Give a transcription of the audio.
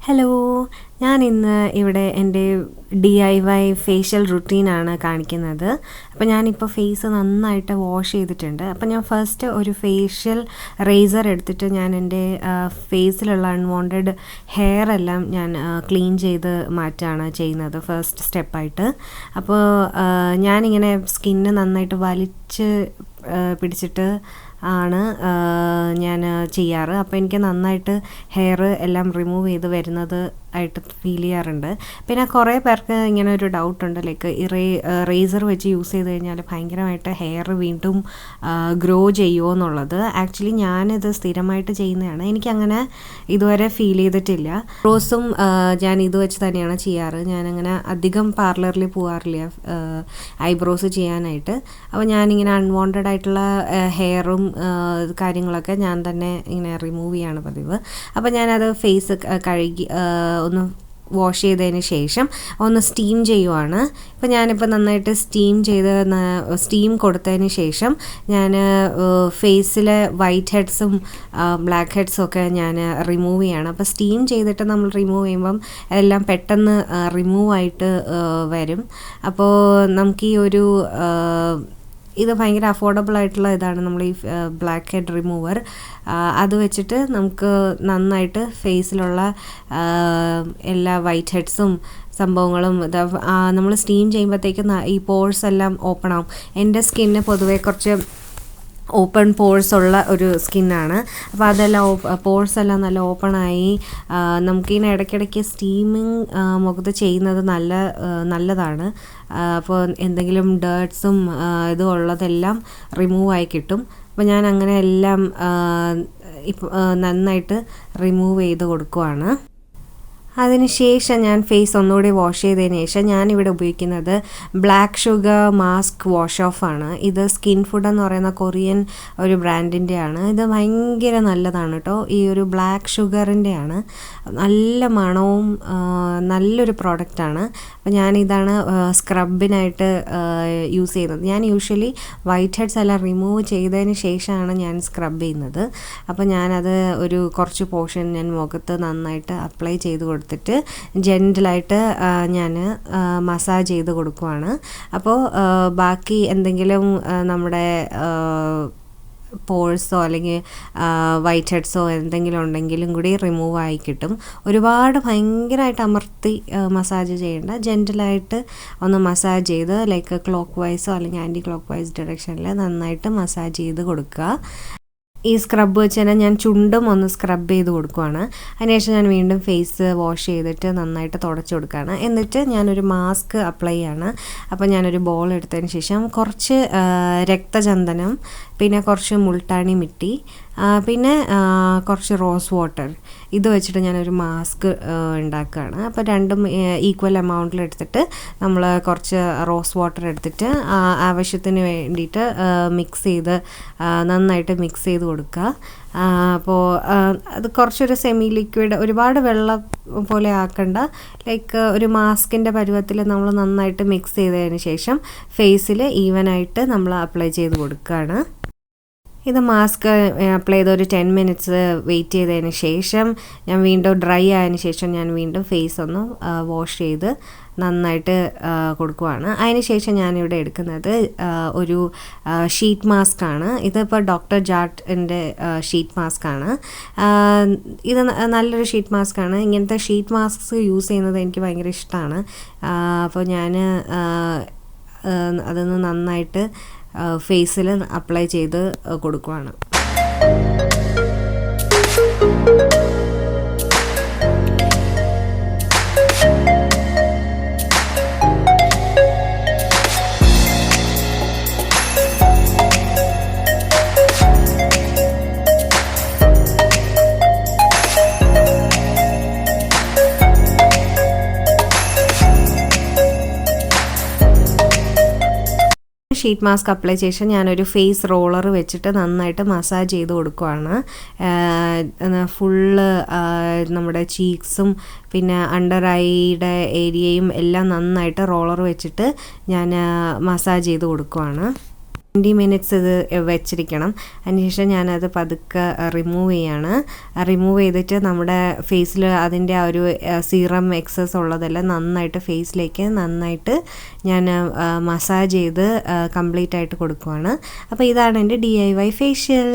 Hello, ഞാൻ ഇന്ന് ഇവിടെ എൻ്റെ DIY ഫേഷ്യൽ റുട്ടീനാണ് കാണിക്കുന്നത്. അപ്പോൾ ഞാനിപ്പോൾ ഫേസ് നന്നായിട്ട് വാഷ് ചെയ്തിട്ടുണ്ട്. അപ്പോൾ ഞാൻ ഫസ്റ്റ് ഒരു ഫേഷ്യൽ റേസർ എടുത്തിട്ട് ഞാൻ എൻ്റെ ഫേസിലുള്ള അൺവാണ്ടഡ് ഹെയർ എല്ലാം ഞാൻ ക്ലീൻ ചെയ്ത് മാറ്റാണ് ചെയ്യുന്നത് ഫസ്റ്റ് സ്റ്റെപ്പായിട്ട്. അപ്പോൾ ഞാനിങ്ങനെ സ്കിന്ന് നന്നായിട്ട് വലിച്ച് പിടിച്ചിട്ട് ആണ് ഞാൻ ചെയ്യാറ്. അപ്പോൾ എനിക്ക് നന്നായിട്ട് ഹെയർ എല്ലാം റിമൂവ് ചെയ്ത് വരുന്നത് ആയിട്ട് ഫീൽ ചെയ്യാറുണ്ട്. പിന്നെ കുറേ പേർക്ക് ഇങ്ങനെ ഒരു ഡൗട്ടുണ്ട്, ലൈക്ക് ഈ റേസർ വെച്ച് യൂസ് ചെയ്ത് കഴിഞ്ഞാൽ ഭയങ്കരമായിട്ട് ഹെയർ വീണ്ടും ഗ്രോ ചെയ്യുമോ എന്നുള്ളത്. ആക്ച്വലി ഞാനിത് സ്ഥിരമായിട്ട് ചെയ്യുന്നതാണ്, എനിക്കങ്ങനെ ഇതുവരെ ഫീൽ ചെയ്തിട്ടില്ല. ബ്രോസും ഞാൻ ഇത് വെച്ച് തന്നെയാണ് ചെയ്യാറ്. ഞാനങ്ങനെ അധികം പാർലറിൽ പോകാറില്ല ഐബ്രോസ് ചെയ്യാനായിട്ട്. അപ്പോൾ ഞാനിങ്ങനെ അൺവാണ്ടഡ് ആയിട്ടുള്ള ഹെയറും കാര്യങ്ങളൊക്കെ ഞാൻ തന്നെ ഇങ്ങനെ റിമൂവ് ചെയ്യാണ് പതിവ്. അപ്പോൾ ഞാനത് ഫേസ് കഴുകി ഒന്ന് വാഷ് ചെയ്തതിന് ശേഷം ഒന്ന് സ്റ്റീം ചെയ്യുവാണ്. ഇപ്പോൾ ഞാനിപ്പോൾ നന്നായിട്ട് സ്റ്റീം കൊടുത്തതിന് ശേഷം ഞാൻ ഫേസിലെ വൈറ്റ് ഹെഡ്സും ബ്ലാക്ക് ഹെഡ്സും ഒക്കെ ഞാൻ റിമൂവ് ചെയ്യണം. അപ്പോൾ സ്റ്റീം ചെയ്തിട്ട് നമ്മൾ റിമൂവ് ചെയ്യുമ്പം എല്ലാം പെട്ടെന്ന് റിമൂവ് ആയിട്ട് വരും. അപ്പോൾ നമുക്ക് ഈ ഒരു ഇത് ഭയങ്കര അഫോർഡബിൾ ആയിട്ടുള്ള ഇതാണ് നമ്മൾ ഈ ബ്ലാക്ക് ഹെഡ് റിമൂവർ. അത് വെച്ചിട്ട് നമുക്ക് നന്നായിട്ട് ഫേസിലുള്ള എല്ലാ വൈറ്റ് ഹെഡ്സും സംഭവങ്ങളും നമ്മൾ സ്റ്റീം ചെയ്യുമ്പോഴത്തേക്കും ഈ പോഴ്സ് എല്ലാം ഓപ്പൺ ആവും. എൻ്റെ സ്കിന്ന് പൊതുവേ കുറച്ച് ഓപ്പൺ പോഴ്സ് ഉള്ള ഒരു സ്കിന്നാണ്. അപ്പോൾ അതെല്ലാം പോഴ്സ് എല്ലാം നല്ല ഓപ്പണായി നമുക്കിങ്ങനെ ഇടയ്ക്കിടയ്ക്ക് സ്റ്റീമിങ് മുഖത്ത് ചെയ്യുന്നത് നല്ലതാണ്. അപ്പോൾ എന്തെങ്കിലും ഡേർട്സും ഇതും ഉള്ളതെല്ലാം റിമൂവ് ആയി കിട്ടും. അപ്പോൾ ഞാൻ അങ്ങനെ എല്ലാം നന്നായിട്ട് റിമൂവ് ചെയ്ത് കൊടുക്കുവാണ്. അതിനുശേഷം ഞാൻ ഫേസ് ഒന്നുകൂടി വാഷ് ചെയ്തതിന് ശേഷം ഞാനിവിടെ ഉപയോഗിക്കുന്നത് black sugar mask wash off ആണ്. ഇത് സ്കിൻ ഫുഡ് എന്ന് പറയുന്ന കൊറിയൻ ഒരു ബ്രാൻഡിൻ്റെയാണ്. ഇത് ഭയങ്കര നല്ലതാണ് കേട്ടോ. ഈ ഒരു ബ്ലാക്ക് ഷുഗറിൻ്റെയാണ്, നല്ല മണവും നല്ലൊരു പ്രോഡക്റ്റാണ്. അപ്പോൾ ഞാനിതാണ് സ്ക്രബിനായിട്ട് യൂസ് ചെയ്യുന്നത്. ഞാൻ യൂഷ്വലി വൈറ്റ് ഹെഡ്സ് എല്ലാം റിമൂവ് ചെയ്തതിന് ശേഷമാണ് ഞാൻ സ്ക്രബ് ചെയ്യുന്നത്. അപ്പോൾ ഞാനത് ഒരു കുറച്ച് പോർഷൻ ഞാൻ മുഖത്ത് നന്നായിട്ട് അപ്ലൈ ചെയ്ത് കൊടുത്തിട്ട് ജെൻറ്റിലായിട്ട് ഞാൻ മസാജ് ചെയ്ത് കൊടുക്കുവാണ്. അപ്പോൾ ബാക്കി എന്തെങ്കിലും നമ്മുടെ പോഴ്സോ അല്ലെങ്കിൽ വൈറ്റ് ഹെഡ്സോ എന്തെങ്കിലും ഉണ്ടെങ്കിലും കൂടി റിമൂവ് ആയി കിട്ടും. ഒരുപാട് ഭയങ്കരമായിട്ട് അമർത്തി മസാജ് ചെയ്യേണ്ട, ജെൻറ്റിലായിട്ട് ഒന്ന് മസാജ് ചെയ്ത് ലൈക്ക് ക്ലോക്ക് വൈസോ അല്ലെങ്കിൽ ആൻറ്റി ക്ലോക്ക് വൈസ് ഡയറക്ഷനിൽ നന്നായിട്ട് മസാജ് ചെയ്ത് കൊടുക്കുക. ഈ സ്ക്രബ് വെച്ച് തന്നെ ഞാൻ ചുണ്ടും ഒന്ന് സ്ക്രബ് ചെയ്ത് കൊടുക്കുവാണ്. അതിനുശേഷം ഞാൻ വീണ്ടും ഫേസ് വാഷ് ചെയ്തിട്ട് നന്നായിട്ട് തുടച്ചു കൊടുക്കുകയാണ്. എന്നിട്ട് ഞാനൊരു മാസ്ക് അപ്ലൈ ചെയ്യാണ്. അപ്പോൾ ഞാനൊരു ബോൾ എടുത്തതിന് ശേഷം കുറച്ച് രക്തചന്ദനം, പിന്നെ കുറച്ച് മുൾട്ടാണി മിട്ടി, പിന്നെ കുറച്ച് റോസ് വാട്ടർ, ഇത് വെച്ചിട്ട് ഞാനൊരു മാസ്ക് ഉണ്ടാക്കുകയാണ്. അപ്പോൾ രണ്ടും ഈക്വൽ എമൗണ്ടിൽ എടുത്തിട്ട് നമ്മൾ കുറച്ച് റോസ് വാട്ടർ എടുത്തിട്ട് ആവശ്യത്തിന് വേണ്ടിയിട്ട് നന്നായിട്ട് മിക്സ് ചെയ്ത് കൊടുക്കുക. അപ്പോൾ അത് കുറച്ചൊരു സെമി ലിക്വിഡ്, ഒരുപാട് വെള്ളം പോലെ ആക്കണ്ട, ലൈക്ക് ഒരു മാസ്കിൻ്റെ പരുവത്തിൽ നമ്മൾ നന്നായിട്ട് മിക്സ് ചെയ്തതിന് ശേഷം ഫേസിൽ ഈവനായിട്ട് നമ്മൾ അപ്ലൈ ചെയ്ത് കൊടുക്കുകയാണ്. ഇത് മാസ്ക് അപ്ലൈ ചെയ്ത് ഒരു 10 മിനിറ്റ്സ് വെയിറ്റ് ചെയ്തതിന് ശേഷം ഞാൻ വീണ്ടും ഡ്രൈ ആയതിന് ശേഷം ഞാൻ വീണ്ടും ഫേസ് ഒന്ന് വാഷ് ചെയ്ത് നന്നായിട്ട് കൊടുക്കുവാണ്. അതിന് ശേഷം ഞാനിവിടെ എടുക്കുന്നത് ഒരു ഷീറ്റ് മാസ്ക് ആണ്. ഇതിപ്പോൾ ഡോക്ടർ ജാർട്ടിൻ്റെ ഷീറ്റ് മാസ്ക് ആണ്. ഇത് നല്ലൊരു ഷീറ്റ് മാസ്ക് ആണ്. ഇങ്ങനത്തെ ഷീറ്റ് മാസ്ക് യൂസ് ചെയ്യുന്നത് എനിക്ക് ഭയങ്കര ഇഷ്ടമാണ്. അപ്പോൾ ഞാൻ അതൊന്ന് നന്നായിട്ട് ഫേസിൽ അപ്ലൈ ചെയ്ത് കൊടുക്കുവാണ്. ഷീറ്റ് മാസ്ക് അപ്ലൈ ശേഷം ഞാനൊരു ഫേസ് റോളർ വെച്ചിട്ട് നന്നായിട്ട് മസാജ് ചെയ്ത് കൊടുക്കുവാണ്. ഫുള്ള് നമ്മുടെ ചീക്സും പിന്നെ അണ്ടർ ഐയുടെ ഏരിയയും എല്ലാം നന്നായിട്ട് റോളർ വെച്ചിട്ട് ഞാൻ മസാജ് ചെയ്ത് കൊടുക്കുവാണ്. 20 മിനിറ്റ്സ് ഇത് വെച്ചിരിക്കണം. അതിനുശേഷം ഞാനത് പതുക്കെ റിമൂവ് ചെയ്യാണ്. റിമൂവ് ചെയ്തിട്ട് നമ്മുടെ ഫേസിൽ അതിൻ്റെ ആ ഒരു സീറം എക്സസ് ഉള്ളതെല്ലാം നന്നായിട്ട് ഫേസിലേക്ക് നന്നായിട്ട് ഞാൻ മസാജ് ചെയ്ത് കംപ്ലീറ്റ് ആയിട്ട് കൊടുക്കുവാണ്. അപ്പോൾ ഇതാണ് എൻ്റെ DIY ഫേഷ്യൽ.